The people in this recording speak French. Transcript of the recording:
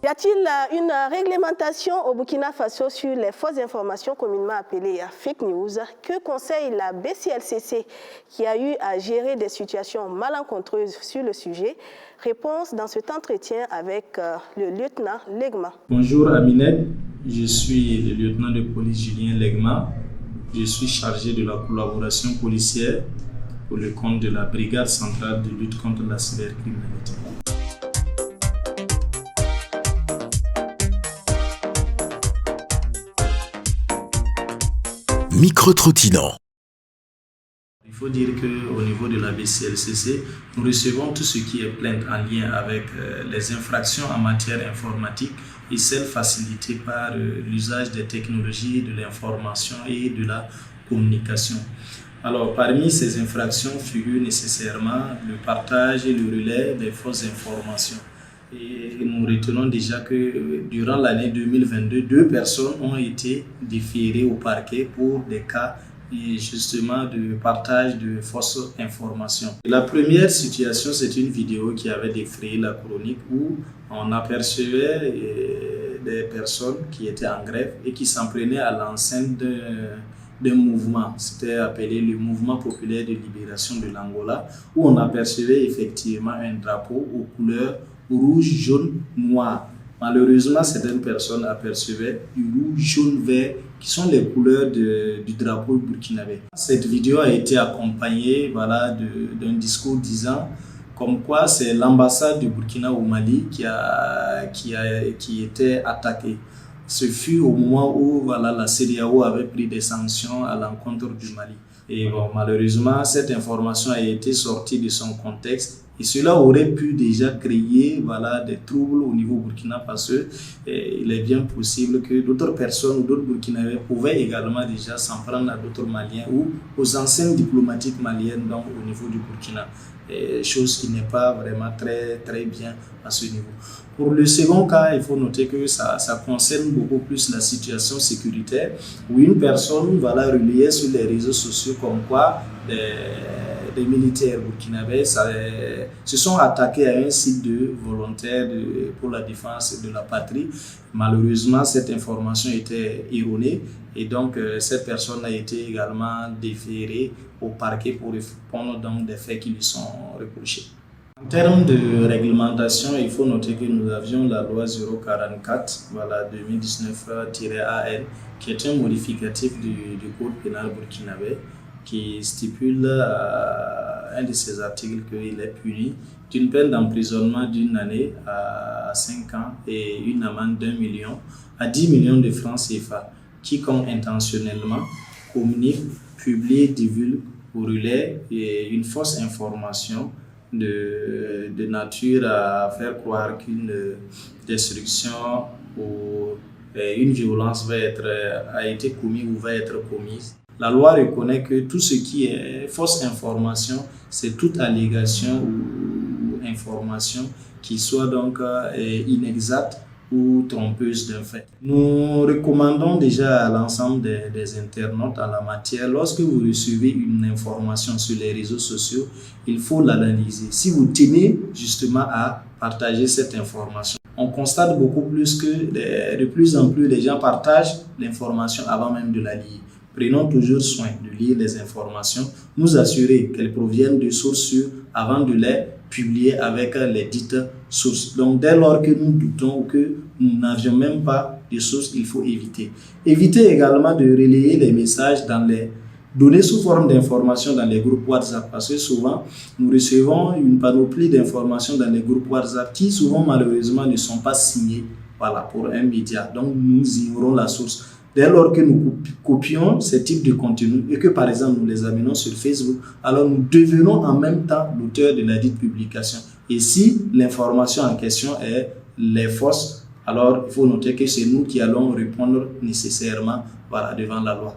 Y a-t-il une réglementation au Burkina Faso sur les fausses informations communément appelées fake news? Que conseille la BCLCC qui a eu à gérer des situations malencontreuses sur le sujet? Réponse dans cet entretien avec le lieutenant Legma. Bonjour Aminette, je suis le lieutenant de police Julien Legma. Je suis chargé de la collaboration policière pour le compte de la Brigade centrale de lutte contre la cybercriminalité. Micro-trottinant. Il faut dire qu'au niveau de la BCLCC, nous recevons tout ce qui est plainte en lien avec les infractions en matière informatique et celles facilitées par l'usage des technologies de l'information et de la communication. Alors, parmi ces infractions figure nécessairement le partage et le relais des fausses informations. Et nous retenons déjà que durant l'année 2022, 2 personnes ont été déférées au parquet pour des cas justement de partage de fausses informations. La première situation, c'est une vidéo qui avait défrayé la chronique où on apercevait des personnes qui étaient en grève et qui s'en prenaient à l'enceinte d'un mouvement. C'était appelé le Mouvement populaire de libération de l'Angola, où on apercevait effectivement un drapeau aux couleurs rouge, jaune, noir. Malheureusement, certaines personnes apercevaient du rouge, jaune, vert, qui sont les couleurs du drapeau burkinabé. Cette vidéo a été accompagnée d'un discours disant comme quoi c'est l'ambassade du Burkina au Mali qui était attaquée. Ce fut au moment où la CEDEAO avait pris des sanctions à l'encontre du Mali. Et bon, malheureusement, cette information a été sortie de son contexte et cela aurait pu déjà créer des troubles au niveau burkina parce qu'il est bien possible que d'autres personnes ou d'autres burkinabés pouvaient également déjà s'en prendre à d'autres Maliens ou aux anciennes diplomatiques maliennes donc au niveau du Burkina. Chose qui n'est pas vraiment très bien à ce niveau. Pour le second cas, il faut noter que ça concerne beaucoup plus la situation sécuritaire où une personne relayait sur les réseaux sociaux comme quoi des militaires burkinabés se sont attaqués à un site de volontaires pour la défense de la patrie. Malheureusement, cette information était erronée et donc cette personne a été également déférée au parquet pour répondre donc des faits qui lui sont reprochés. En termes de réglementation, il faut noter que nous avions la loi 044 2019-AN qui est un modificatif du code pénal burkinabé qui stipule un de ses articles qu'il est puni d'une peine d'emprisonnement d'une année à 5 ans et une amende d'1 million à 10 millions de francs CFA. Quiconque intentionnellement communique, publie, divulgue ou relaie une fausse information de nature à faire croire qu'une destruction ou une violence a été commise ou va être commise. La loi reconnaît que tout ce qui est fausse information, c'est toute allégation ou information qui soit donc inexacte ou trompeuse d'un fait. Nous recommandons déjà à l'ensemble des internautes en la matière, lorsque vous recevez une information sur les réseaux sociaux, il faut l'analyser. Si vous tenez justement à partager cette information, on constate beaucoup plus que de plus en plus les gens partagent l'information avant même de la lire. Prenons toujours soin de lire les informations, nous assurer qu'elles proviennent de sources sûres avant de les publier avec les dites sources. Donc dès lors que nous doutons ou que nous n'avions même pas de sources, il faut éviter. Éviter également de relayer les messages donner sous forme d'informations dans les groupes WhatsApp parce que souvent nous recevons une panoplie d'informations dans les groupes WhatsApp qui souvent malheureusement ne sont pas signés pour un média. Donc nous ignorons la source. Dès lors que nous copions ces types de contenus et que par exemple nous les amenons sur Facebook, alors nous devenons en même temps l'auteur de la dite publication. Et si l'information en question est fausse, alors il faut noter que c'est nous qui allons répondre nécessairement devant la loi.